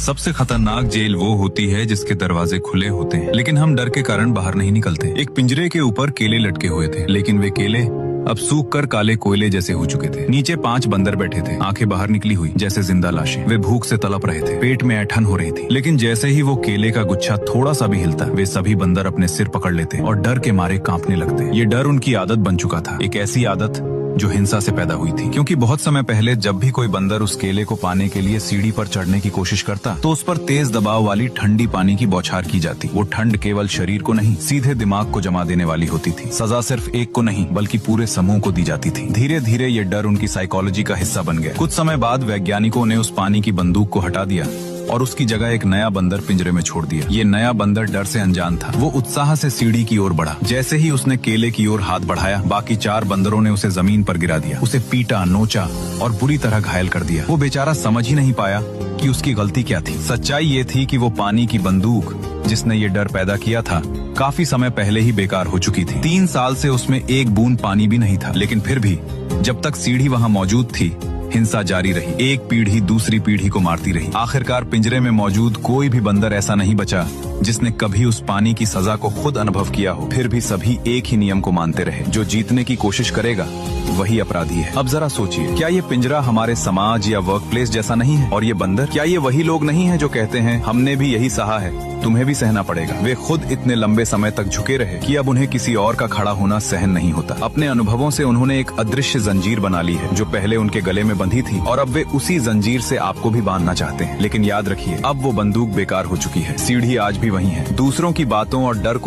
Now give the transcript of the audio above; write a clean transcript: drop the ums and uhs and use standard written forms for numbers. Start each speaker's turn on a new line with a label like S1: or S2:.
S1: सबसे खतरनाक जेल वो होती है जिसके दरवाजे खुले होते हैं, लेकिन हम डर के कारण बाहर नहीं निकलते। एक पिंजरे के ऊपर केले लटके हुए थे, लेकिन वे केले अब सूख कर काले कोयले जैसे हो चुके थे। नीचे 5 बंदर बैठे थे, आंखें बाहर निकली हुई जैसे जिंदा लाशें। वे भूख से तड़प रहे थे, पेट में ऐंठन हो रही थी। लेकिन जैसे ही वो केले का गुच्छा थोड़ा सा भी हिलता, वे सभी बंदर अपने सिर पकड़ लेते और डर के मारे कांपने लगते। ये डर उनकी आदत बन चुका था, एक ऐसी आदत जो हिंसा से पैदा हुई थी। क्योंकि बहुत समय पहले जब भी कोई बंदर उस केले को पाने के लिए सीढ़ी पर चढ़ने की कोशिश करता, तो उस पर तेज दबाव वाली ठंडी पानी की बौछार की जाती। वो ठंड केवल शरीर को नहीं, सीधे दिमाग को जमा देने वाली होती थी। सजा सिर्फ एक को नहीं, बल्कि पूरे समूह को दी जाती थी। धीरे धीरे ये डर उनकी साइकोलॉजी का हिस्सा बन गया। कुछ समय बाद वैज्ञानिकों ने उस पानी की बंदूक को हटा दिया और उसकी जगह एक नया बंदर पिंजरे में छोड़ दिया। ये नया बंदर डर से अनजान था। वो उत्साह से सीढ़ी की ओर बढ़ा। जैसे ही उसने केले की ओर हाथ बढ़ाया, बाकी 4 बंदरों ने उसे जमीन पर गिरा दिया। उसे पीटा, नोचा और बुरी तरह घायल कर दिया। वो बेचारा समझ ही नहीं पाया कि उसकी गलती क्या थी। सच्चाई ये थी कि वो पानी की बंदूक जिसने ये डर पैदा किया था, काफी समय पहले ही बेकार हो चुकी थी। 3 साल से उसमें एक बूंद पानी भी नहीं था। लेकिन फिर भी जब तक सीढ़ी वहाँ मौजूद थी, हिंसा जारी रही। एक पीढ़ी दूसरी पीढ़ी को मारती रही। आखिरकार पिंजरे में मौजूद कोई भी बंदर ऐसा नहीं बचा जिसने कभी उस पानी की सजा को खुद अनुभव किया हो। फिर भी सभी एक ही नियम को मानते रहे, जो जीतने की कोशिश करेगा वही अपराधी है। अब जरा सोचिए, क्या ये पिंजरा हमारे समाज या वर्क प्लेस जैसा नहीं है? और ये बंदर, क्या ये वही लोग नहीं है जो कहते हैं हमने भी यही सहा है, तुम्हें भी सहना पड़ेगा? वे खुद इतने लंबे समय तक झुके रहे कि अब उन्हें किसी और का खड़ा होना सहन नहीं होता। अपने अनुभवों से उन्होंने एक अदृश्य जंजीर बना ली है, जो पहले उनके गले में बंधी थी, और अब वे उसी जंजीर से आपको भी बांधना चाहते हैं। लेकिन याद रखिए, अब वो बंदूक बेकार हो चुकी है। सीढ़ी आज भी वही है। दूसरों की बातों और डर को